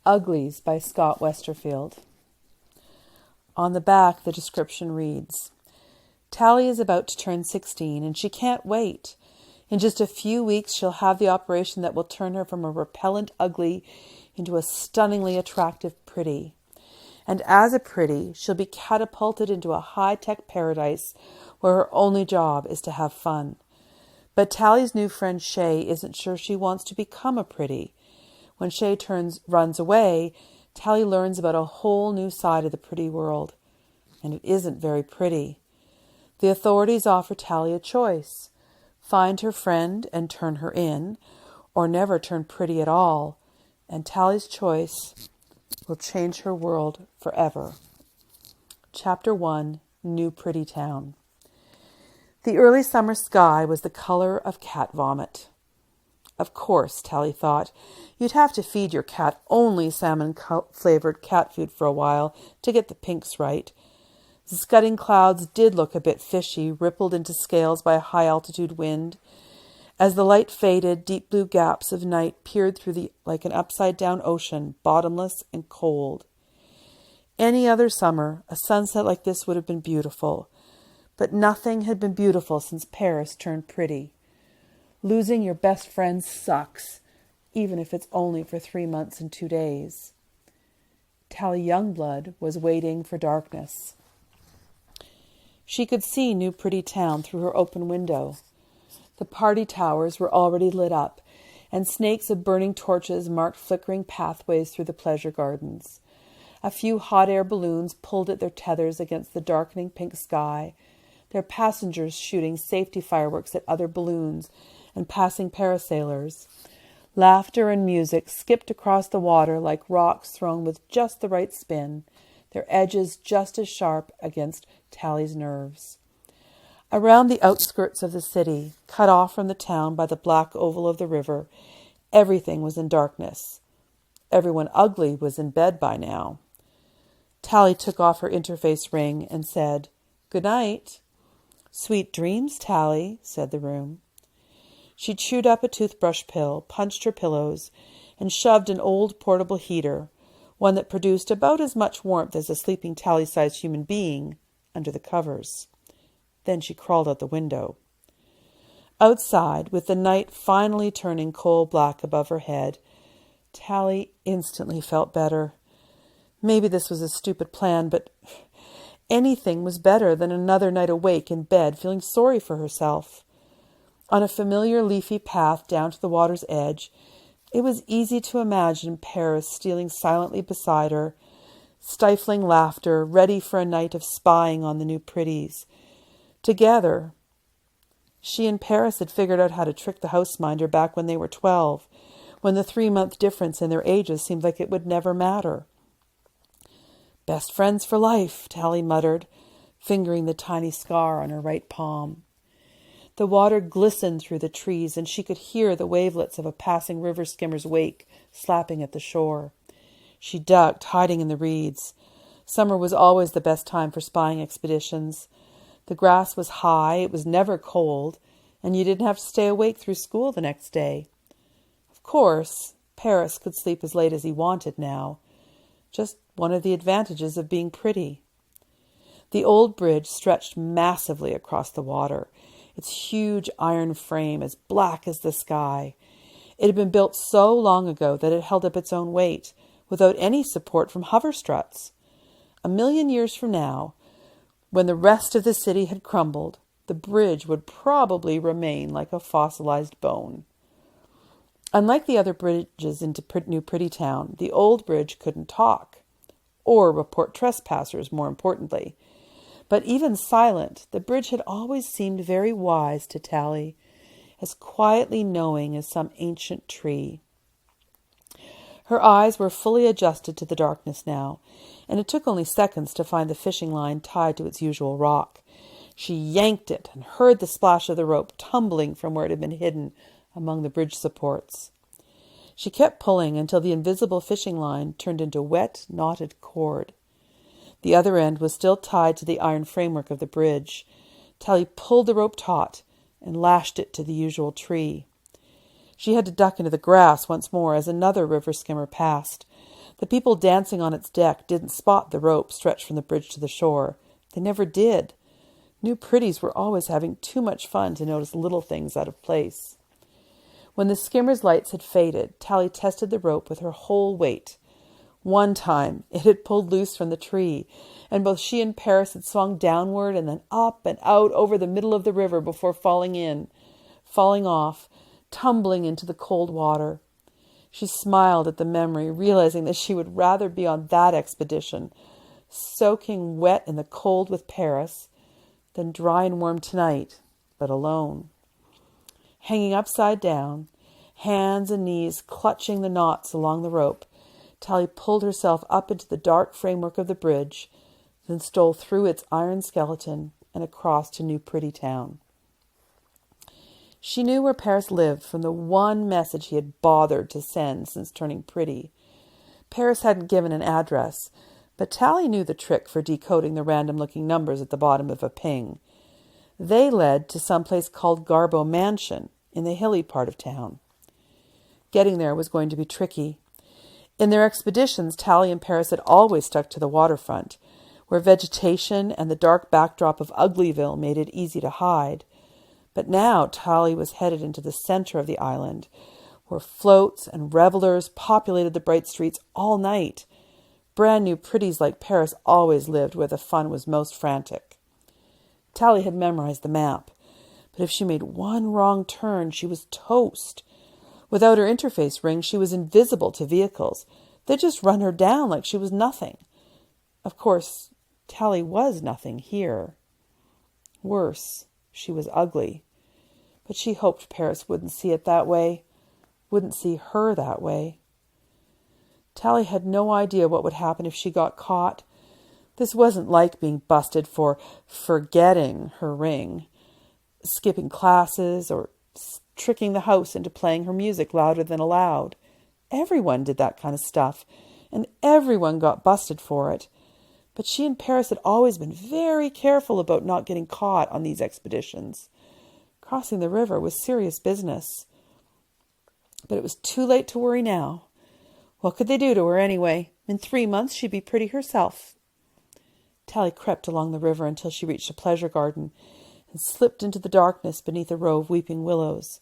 Uglies by Scott Westerfield. On the back, the description reads, Tally is about to turn 16, and she can't wait. In just a few weeks, she'll have the operation that will turn her from a repellent ugly into a stunningly attractive pretty. And as a pretty, she'll be catapulted into a high-tech paradise where her only job is to have fun. But Tally's new friend Shay isn't sure she wants to become a pretty. When Shay runs away, Tally learns about a whole new side of the pretty world. And it isn't very pretty. The authorities offer Tally a choice. Find her friend and turn her in, or never turn pretty at all. And Tally's choice will change her world forever. Chapter 1, New Pretty Town. The early summer sky was the color of cat vomit. Of course, Tally thought, you'd have to feed your cat only salmon-flavored cat food for a while to get the pinks right. The scudding clouds did look a bit fishy, rippled into scales by a high-altitude wind. As the light faded, deep blue gaps of night peered through like an upside-down ocean, bottomless and cold. Any other summer, a sunset like this would have been beautiful. But nothing had been beautiful since Paris turned pretty. Losing your best friend sucks, even if it's only for 3 months and 2 days. Tally Youngblood was waiting for darkness. She could see New Pretty Town through her open window. The party towers were already lit up, and snakes of burning torches marked flickering pathways through the pleasure gardens. A few hot air balloons pulled at their tethers against the darkening pink sky, their passengers shooting safety fireworks at other balloons and passing parasailers. Laughter and music skipped across the water like rocks thrown with just the right spin, their edges just as sharp against Tally's nerves. Around the outskirts of the city, cut off from the town by the black oval of the river, everything was in darkness. Everyone ugly was in bed by now. Tally took off her interface ring and said, "Good night." "Sweet dreams, Tally," said the room. She chewed up a toothbrush pill, punched her pillows, and shoved an old portable heater, one that produced about as much warmth as a sleeping Tally-sized human being, under the covers. Then she crawled out the window. Outside, with the night finally turning coal-black above her head, Tally instantly felt better. Maybe this was a stupid plan, but anything was better than another night awake in bed, feeling sorry for herself. On a familiar leafy path down to the water's edge, it was easy to imagine Paris stealing silently beside her, stifling laughter, ready for a night of spying on the new pretties. Together, she and Paris had figured out how to trick the houseminder back when they were 12, when the 3-month difference in their ages seemed like it would never matter. "Best friends for life," Tally muttered, fingering the tiny scar on her right palm. The water glistened through the trees, and she could hear the wavelets of a passing river skimmer's wake slapping at the shore. She ducked, hiding in the reeds. Summer was always the best time for spying expeditions. The grass was high, it was never cold, and you didn't have to stay awake through school the next day. Of course, Paris could sleep as late as he wanted now. Just one of the advantages of being pretty. The old bridge stretched massively across the water, its huge iron frame as black as the sky. It had been built so long ago that it held up its own weight, without any support from hover struts. 1,000,000 years from now, when the rest of the city had crumbled, the bridge would probably remain like a fossilized bone. Unlike the other bridges into New Pretty Town, the old bridge couldn't talk, or report trespassers, more importantly. But even silent, the bridge had always seemed very wise to Tally, as quietly knowing as some ancient tree. Her eyes were fully adjusted to the darkness now, and it took only seconds to find the fishing line tied to its usual rock. She yanked it and heard the splash of the rope tumbling from where it had been hidden among the bridge supports. She kept pulling until the invisible fishing line turned into wet, knotted cord. The other end was still tied to the iron framework of the bridge. Tally pulled the rope taut and lashed it to the usual tree. She had to duck into the grass once more as another river skimmer passed. The people dancing on its deck didn't spot the rope stretched from the bridge to the shore. They never did. New pretties were always having too much fun to notice little things out of place. When the skimmer's lights had faded, Tally tested the rope with her whole weight. One time it had pulled loose from the tree, and both she and Paris had swung downward and then up and out over the middle of the river before falling off, tumbling into the cold water. She smiled at the memory, realizing that she would rather be on that expedition, soaking wet in the cold with Paris, than dry and warm tonight, but alone. Hanging upside down, hands and knees clutching the knots along the rope, Tally pulled herself up into the dark framework of the bridge, then stole through its iron skeleton and across to New Pretty Town. She knew where Paris lived from the one message he had bothered to send since turning pretty. Paris hadn't given an address, but Tally knew the trick for decoding the random-looking numbers at the bottom of a ping. They led to some place called Garbo Mansion in the hilly part of town. Getting there was going to be tricky. In their expeditions, Tally and Paris had always stuck to the waterfront, where vegetation and the dark backdrop of Uglyville made it easy to hide. But now Tally was headed into the center of the island, where floats and revelers populated the bright streets all night. Brand new pretties like Paris always lived where the fun was most frantic. Tally had memorized the map, but if she made one wrong turn, she was toast. Without her interface ring, she was invisible to vehicles. They'd just run her down like she was nothing. Of course, Tally was nothing here. Worse, she was ugly. But she hoped Paris wouldn't see it that way, wouldn't see her that way. Tally had no idea what would happen if she got caught. This wasn't like being busted for forgetting her ring, skipping classes, or tricking the house into playing her music louder than allowed. Everyone did that kind of stuff, and everyone got busted for it. But she and Paris had always been very careful about not getting caught on these expeditions. Crossing the river was serious business. But it was too late to worry now. What could they do to her anyway? In 3 months she'd be pretty herself. Tally crept along the river until she reached a pleasure garden and slipped into the darkness beneath a row of weeping willows.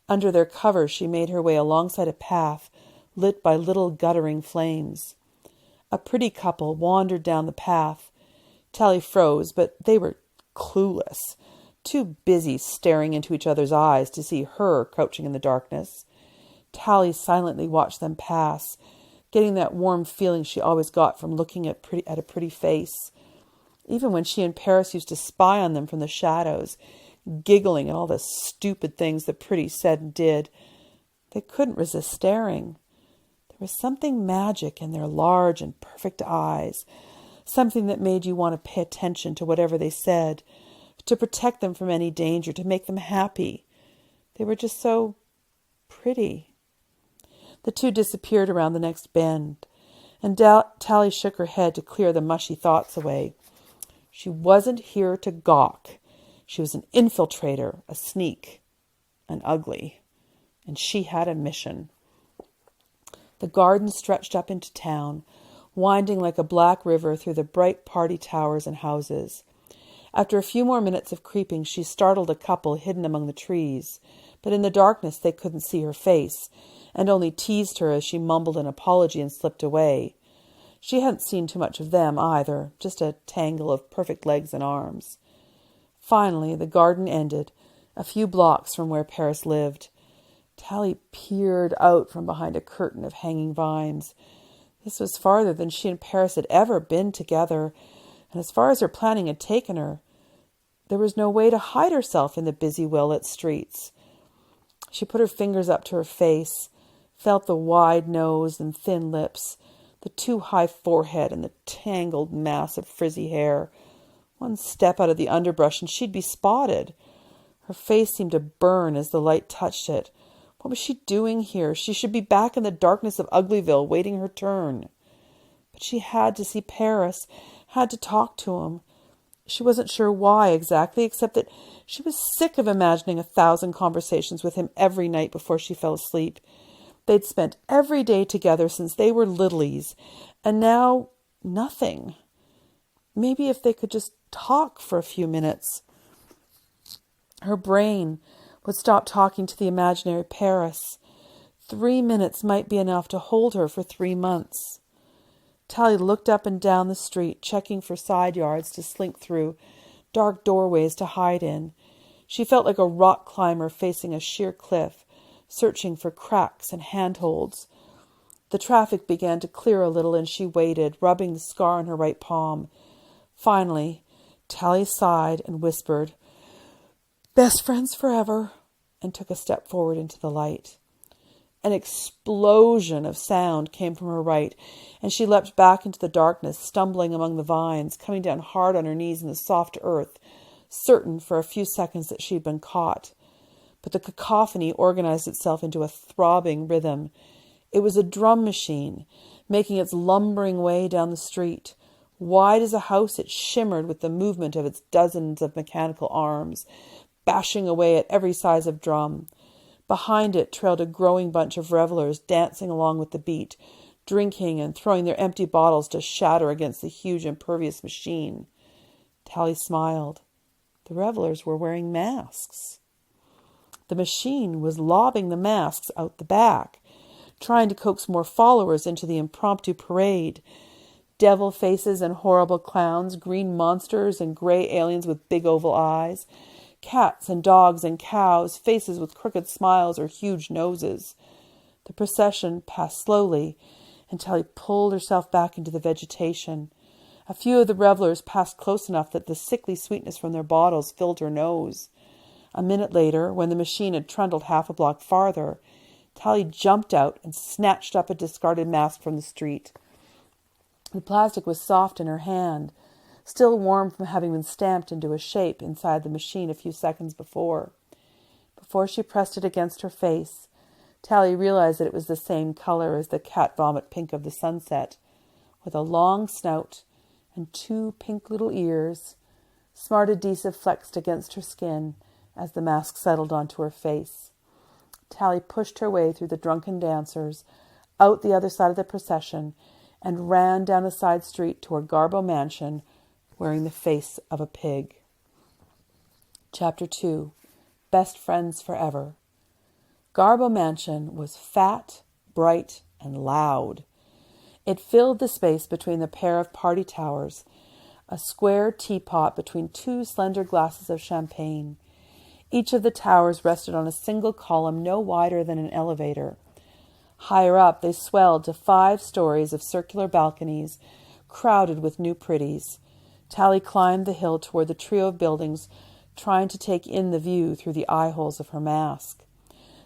Under their cover she made her way alongside a path lit by little guttering flames. A pretty couple wandered down the path. Tally froze, but they were clueless, too busy staring into each other's eyes to see her crouching in the darkness. Tally silently watched them pass, getting that warm feeling she always got from looking at a pretty face. Even when she and Paris used to spy on them from the shadows, giggling at all the stupid things the pretty said and did, they couldn't resist staring. There was something magic in their large and perfect eyes, something that made you want to pay attention to whatever they said, to protect them from any danger, to make them happy. They were just so pretty. The two disappeared around the next bend, and Tally shook her head to clear the mushy thoughts away. She wasn't here to gawk. She was an infiltrator, a sneak, an ugly, and she had a mission. The garden stretched up into town, winding like a black river through the bright party towers and houses. After a few more minutes of creeping, she startled a couple hidden among the trees, but in the darkness they couldn't see her face, and only teased her as she mumbled an apology and slipped away. She hadn't seen too much of them either, just a tangle of perfect legs and arms. Finally, the garden ended, a few blocks from where Paris lived. Tally peered out from behind a curtain of hanging vines. This was farther than she and Paris had ever been together, and as far as her planning had taken her, there was no way to hide herself in the busy, well-lit streets. She put her fingers up to her face, felt the wide nose and thin lips, the too high forehead and the tangled mass of frizzy hair. One step out of the underbrush and she'd be spotted. Her face seemed to burn as the light touched it. What was she doing here? She should be back in the darkness of Uglyville, waiting her turn. But she had to see Paris, had to talk to him. She wasn't sure why exactly, except that she was sick of imagining 1,000 conversations with him every night before she fell asleep. They'd spent every day together since they were littlies, and now nothing. Maybe if they could just talk for a few minutes. Her brain would stop talking to the imaginary Paris. 3 minutes might be enough to hold her for 3 months. Tally looked up and down the street, checking for side yards to slink through, dark doorways to hide in. She felt like a rock climber facing a sheer cliff, searching for cracks and handholds. The traffic began to clear a little, and she waited, rubbing the scar on her right palm. Finally, Tally sighed and whispered, "Best friends forever," and took a step forward into the light. An explosion of sound came from her right, and she leapt back into the darkness, stumbling among the vines, coming down hard on her knees in the soft earth, certain for a few seconds that she had been caught. But the cacophony organized itself into a throbbing rhythm. It was a drum machine, making its lumbering way down the street. Wide as a house, it shimmered with the movement of its dozens of mechanical arms, bashing away at every size of drum. Behind it trailed a growing bunch of revelers, dancing along with the beat, drinking and throwing their empty bottles to shatter against the huge impervious machine. Tally smiled. The revelers were wearing masks. The machine was lobbing the masks out the back, trying to coax more followers into the impromptu parade. Devil faces and horrible clowns, green monsters and gray aliens with big oval eyes, cats and dogs and cows, faces with crooked smiles or huge noses. The procession passed slowly until he pulled herself back into the vegetation. A few of the revelers passed close enough that the sickly sweetness from their bottles filled her nose. A minute later, when the machine had trundled half a block farther, Tally jumped out and snatched up a discarded mask from the street. The plastic was soft in her hand, still warm from having been stamped into a shape inside the machine a few seconds before. Before she pressed it against her face, Tally realized that it was the same color as the cat vomit pink of the sunset, with a long snout and 2 pink little ears. Smart adhesive flexed against her skin as the mask settled onto her face. Tally pushed her way through the drunken dancers, out the other side of the procession, and ran down a side street toward Garbo Mansion, wearing the face of a pig. Chapter 2. Best Friends Forever. Garbo Mansion was fat, bright, and loud. It filled the space between the pair of party towers, a square teapot between 2 slender glasses of champagne. Each of the towers rested on a single column no wider than an elevator. Higher up, they swelled to 5 stories of circular balconies, crowded with new pretties. Tally climbed the hill toward the trio of buildings, trying to take in the view through the eye holes of her mask.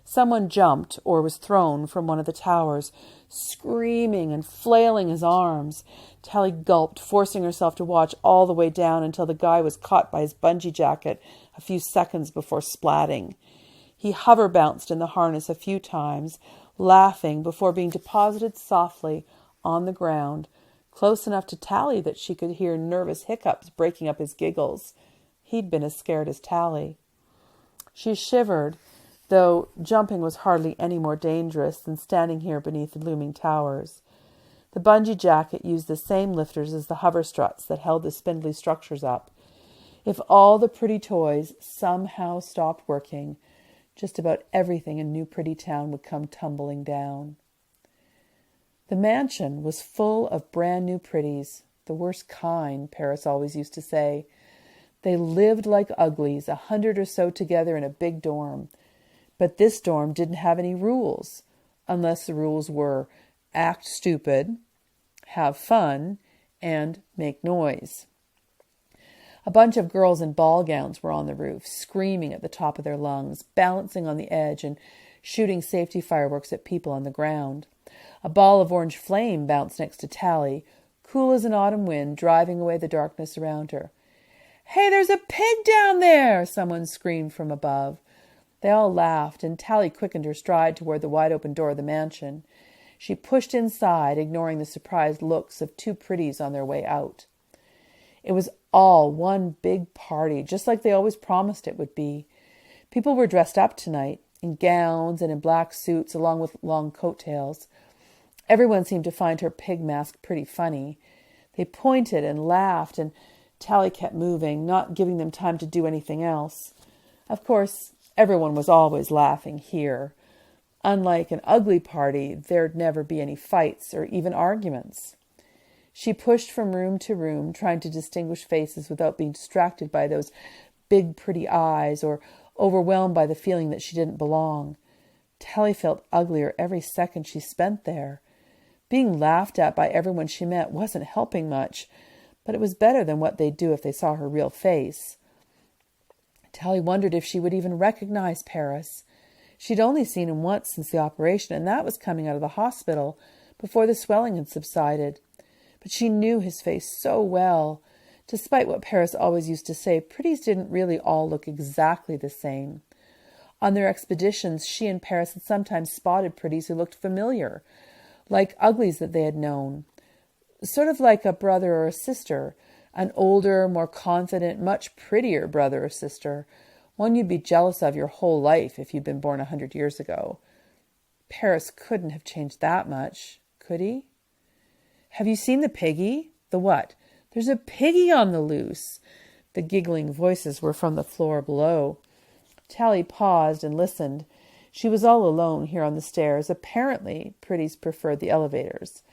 Someone jumped or was thrown from one of the towers, screaming and flailing his arms. Tally gulped, forcing herself to watch all the way down until the guy was caught by his bungee jacket a few seconds before splatting. He hover-bounced in the harness a few times, laughing before being deposited softly on the ground, close enough to Tally that she could hear nervous hiccups breaking up his giggles. He'd been as scared as Tally. She shivered, though jumping was hardly any more dangerous than standing here beneath the looming towers. The bungee jacket used the same lifters as the hover struts that held the spindly structures up. If all the pretty toys somehow stopped working, just about everything in New Pretty Town would come tumbling down. The mansion was full of brand new pretties, the worst kind, Paris always used to say. They lived like Uglies, 100 or so together in a big dorm. But this dorm didn't have any rules, unless the rules were act stupid, have fun, and make noise. A bunch of girls in ball gowns were on the roof, screaming at the top of their lungs, balancing on the edge and shooting safety fireworks at people on the ground. A ball of orange flame bounced next to Tally, cool as an autumn wind, driving away the darkness around her. "Hey, there's a pig down there!" someone screamed from above. They all laughed, and Tally quickened her stride toward the wide-open door of the mansion. She pushed inside, ignoring the surprised looks of 2 pretties on their way out. It was all one big party, just like they always promised it would be. People were dressed up tonight, in gowns and in black suits along with long coattails. Everyone seemed to find her pig mask pretty funny. They pointed and laughed, and Tally kept moving, not giving them time to do anything else. Of course, everyone was always laughing here. Unlike an ugly party, there'd never be any fights or even arguments. She pushed from room to room, trying to distinguish faces without being distracted by those big, pretty eyes or overwhelmed by the feeling that she didn't belong. Tally felt uglier every second she spent there. Being laughed at by everyone she met wasn't helping much, but it was better than what they'd do if they saw her real face. Tally wondered if she would even recognize Paris. She'd only seen him once since the operation, and that was coming out of the hospital before the swelling had subsided. But she knew his face so well. Despite what Paris always used to say, pretties didn't really all look exactly the same. On their expeditions, she and Paris had sometimes spotted pretties who looked familiar, like Uglies that they had known. Sort of like a brother or a sister, an older, more confident, much prettier brother or sister, one you'd be jealous of your whole life if you'd been born 100 years ago. Paris couldn't have changed that much, could he? "Have you seen the piggy?" "The what?" "There's a piggy on the loose." The giggling voices were from the floor below. Tally paused and listened. She was all alone here on the stairs. Apparently, pretties preferred the elevators.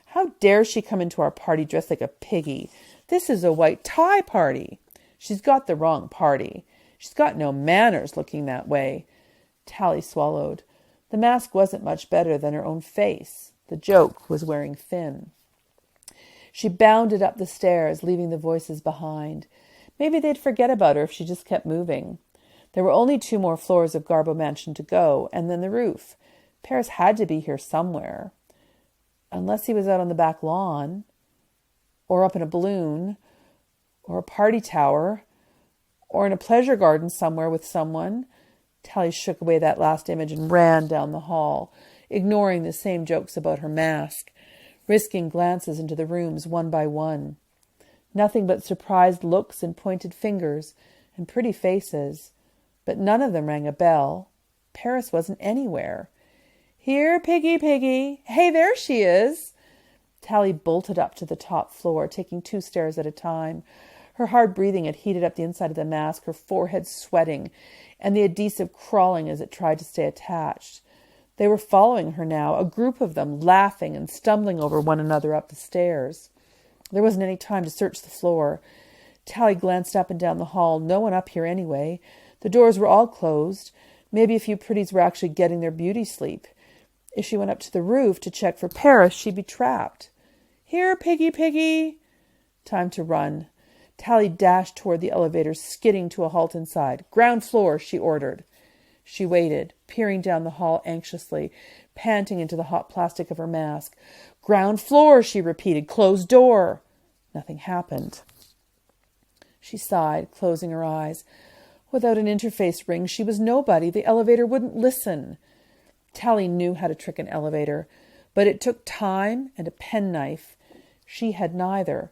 "How dare she come into our party dressed like a piggy? This is a white tie party." "She's got the wrong party. She's got no manners looking that way." Tally swallowed. The mask wasn't much better than her own face. The joke was wearing thin. She bounded up the stairs, leaving the voices behind. Maybe they'd forget about her if she just kept moving. There were only 2 more floors of Garbo Mansion to go, and then the roof. Paris had to be here somewhere. Unless he was out on the back lawn, or up in a balloon, or a party tower, or in a pleasure garden somewhere with someone. Tally shook away that last image and ran down the hall, ignoring the same jokes about her mask, risking glances into the rooms one by one. Nothing but surprised looks and pointed fingers and pretty faces, but none of them rang a bell. Paris wasn't anywhere. "Here, Piggy, Piggy! Hey, there she is!" Tally bolted up to the top floor, taking 2 stairs at a time. Her hard breathing had heated up the inside of the mask, her forehead sweating, and the adhesive crawling as it tried to stay attached. They were following her now, a group of them, laughing and stumbling over one another up the stairs. There wasn't any time to search the floor. Tally glanced up and down the hall. No one up here anyway. The doors were all closed. Maybe a few pretties were actually getting their beauty sleep. If she went up to the roof to check for Paris, she'd be trapped. "Here, Piggy, Piggy!" Time to run. Tally dashed toward the elevator, skidding to a halt inside. "Ground floor," she ordered. She waited, peering down the hall anxiously, panting into the hot plastic of her mask. "Ground floor," she repeated. "Closed door." Nothing happened. She sighed, closing her eyes. Without an interface ring, she was nobody. The elevator wouldn't listen. Tally knew how to trick an elevator, but it took time and a penknife. She had neither.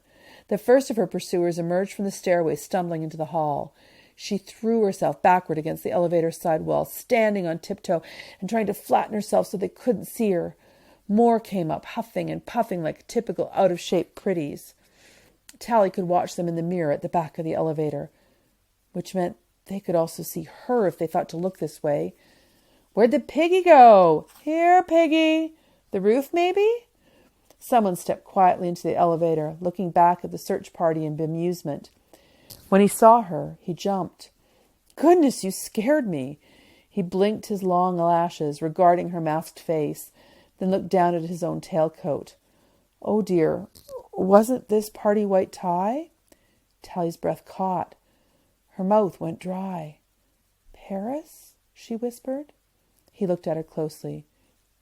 The first of her pursuers emerged from the stairway, stumbling into the hall. She threw herself backward against the elevator side wall, standing on tiptoe and trying to flatten herself so they couldn't see her. More came up, huffing and puffing like typical out-of-shape pretties. Tally could watch them in the mirror at the back of the elevator, which meant they could also see her if they thought to look this way. "Where'd the piggy go?" "Here, Piggy." "The roof, maybe?" Someone stepped quietly into the elevator, looking back at the search party in bemusement. When he saw her, he jumped. "Goodness, you scared me." He blinked his long lashes, regarding her masked face, then looked down at his own tailcoat. "Oh dear, wasn't this party white tie?" Tally's breath caught. Her mouth went dry. "Paris?" she whispered. He looked at her closely.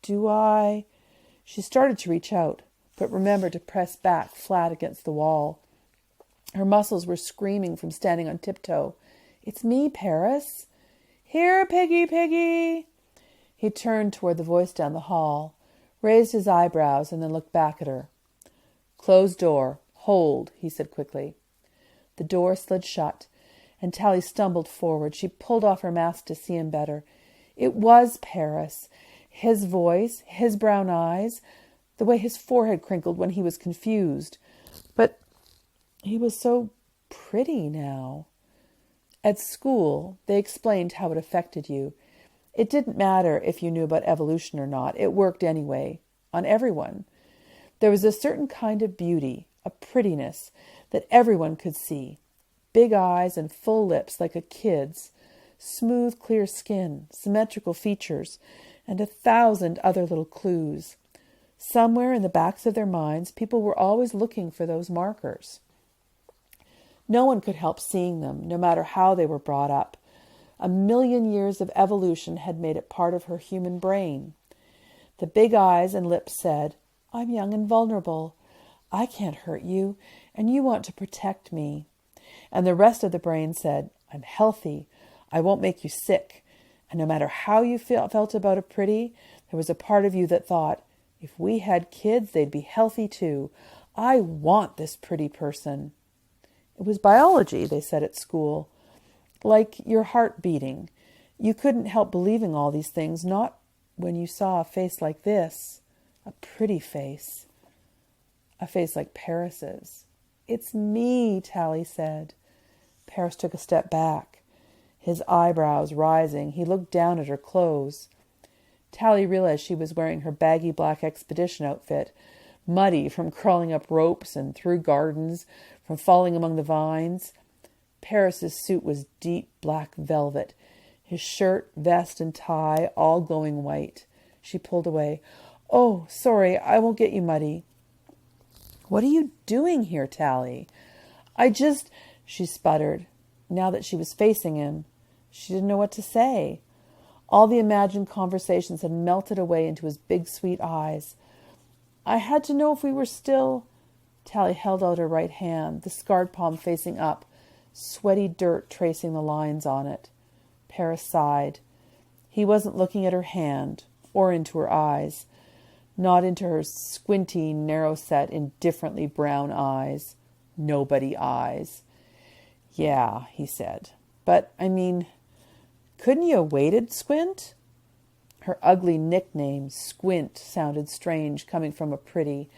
"Do I—" She started to reach out, but remembered to press back flat against the wall. Her muscles were screaming from standing on tiptoe. "It's me, Paris." "Here, Piggy, Piggy." He turned toward the voice down the hall, raised his eyebrows, and then looked back at her. "Closed door. Hold," he said quickly. The door slid shut, and Tally stumbled forward. She pulled off her mask to see him better. It was Paris. His voice, his brown eyes, the way his forehead crinkled when he was confused. But he was so pretty now. At school, they explained how it affected you. It didn't matter if you knew about evolution or not. It worked anyway, on everyone. There was a certain kind of beauty, a prettiness, that everyone could see. Big eyes and full lips like a kid's, smooth, clear skin, symmetrical features, and 1,000 other little clues. Somewhere in the backs of their minds, people were always looking for those markers. No one could help seeing them, no matter how they were brought up. 1,000,000 years of evolution had made it part of her human brain. The big eyes and lips said, "I'm young and vulnerable. I can't hurt you, and you want to protect me." And the rest of the brain said, "I'm healthy. I won't make you sick." And no matter how you felt about a pretty, there was a part of you that thought, if we had kids, they'd be healthy too. I want this pretty person. It was biology, they said at school. Like your heart beating. You couldn't help believing all these things, not when you saw a face like this, a pretty face, a face like Paris's. "It's me," Tally said. Paris took a step back. His eyebrows rising, he looked down at her clothes. Tally realized she was wearing her baggy black expedition outfit, muddy from crawling up ropes and through gardens, from falling among the vines. Paris's suit was deep black velvet, his shirt, vest, and tie all glowing white. She pulled away. "Oh, sorry, I won't get you muddy." "What are you doing here, Tally?" She sputtered. Now that she was facing him, she didn't know what to say. All the imagined conversations had melted away into his big, sweet eyes. "I had to know if we were still—" Tally held out her right hand, the scarred palm facing up, sweaty dirt tracing the lines on it. Paris sighed. He wasn't looking at her hand, or into her eyes, not into her squinty, narrow-set, indifferently brown eyes. Nobody eyes. "Yeah," he said. "But, couldn't you have waited, Squint?" Her ugly nickname, Squint, sounded strange coming from a pretty.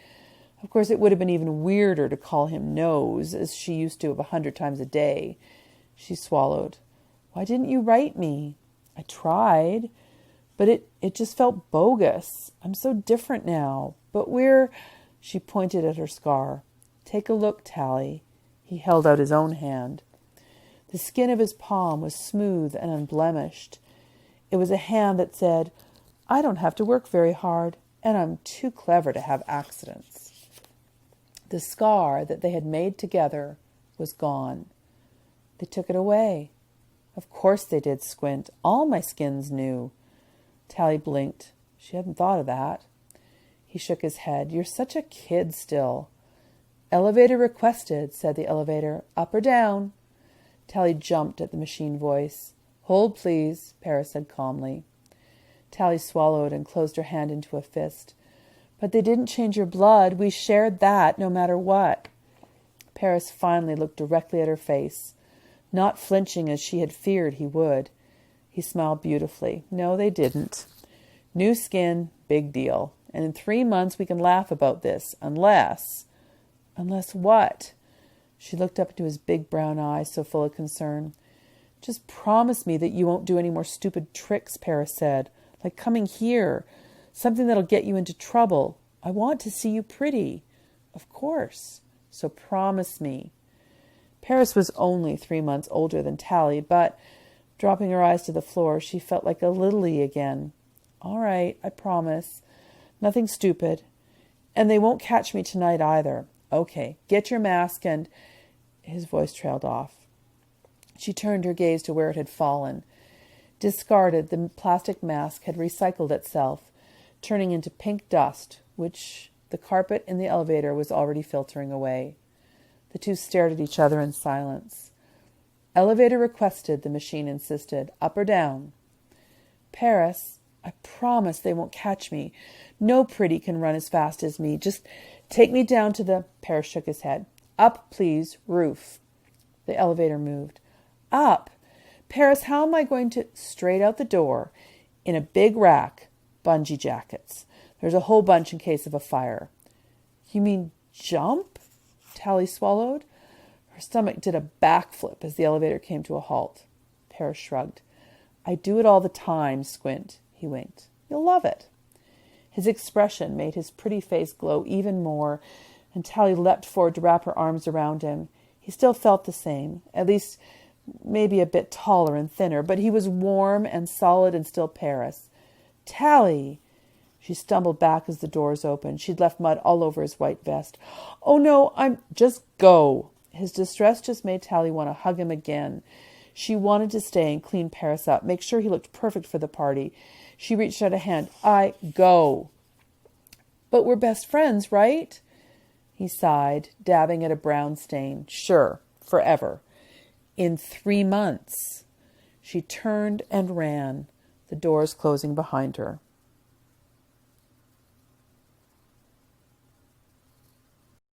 Of course, it would have been even weirder to call him Nose, as she used to 100 times a day. She swallowed. "Why didn't you write me?" "I tried, but it just felt bogus. I'm so different now. But She pointed at her scar. "Take a look, Tally." He held out his own hand. The skin of his palm was smooth and unblemished. It was a hand that said, "I don't have to work very hard, and I'm too clever to have accidents." The scar that they had made together was gone. They took it away. "Of course they did, Squint. All my skin's new." Tally blinked. She hadn't thought of that. He shook his head. "You're such a kid still." "Elevator requested," said the elevator. "Up or down?" Tally jumped at the machine voice. "Hold, please," Paris said calmly. Tally swallowed and closed her hand into a fist. "But they didn't change your blood. We shared that, no matter what." Paris finally looked directly at her face, not flinching as she had feared he would. He smiled beautifully. "No, they didn't. New skin, big deal. And in 3 months we can laugh about this, unless—" "Unless what?" She looked up into his big brown eyes, so full of concern. "Just promise me that you won't do any more stupid tricks," Paris said. "Like coming here. Something that'll get you into trouble. I want to see you pretty." "Of course. So promise me." Paris was only 3 months older than Tally, but, dropping her eyes to the floor, she felt like a littlie again. "All right, I promise. Nothing stupid. And they won't catch me tonight either. Okay, get your mask and—" His voice trailed off. She turned her gaze to where it had fallen. Discarded, the plastic mask had recycled itself, turning into pink dust, which the carpet in the elevator was already filtering away. The two stared at each other in silence. "Elevator requested," the machine insisted. "Up or down?" "Paris, I promise they won't catch me. No pretty can run as fast as me. Just take me down to the—" Paris shook his head. "Up, please. Roof." The elevator moved. "Up? Paris, how am I going to—" "Straight out the door. In a big rack, bungee jackets. There's a whole bunch in case of a fire. You mean jump? Tally swallowed. Her stomach did a backflip as the elevator came to a halt. Paris shrugged. I do it all the time, Squint. He winked. You'll love it. His expression made his pretty face glow even more, and Tally leapt forward to wrap her arms around him. He still felt the same, at least maybe a bit taller and thinner, but he was warm and solid and still Paris. Tally! She stumbled back as the doors opened. She'd left mud all over his white vest. Oh, no, Just go. His distress just made Tally want to hug him again. She wanted to stay and clean Paris up, make sure he looked perfect for the party. She reached out a hand. Go. But we're best friends, right? He sighed, dabbing at a brown stain. Sure, forever. In 3 months. She turned and ran, the doors closing behind her.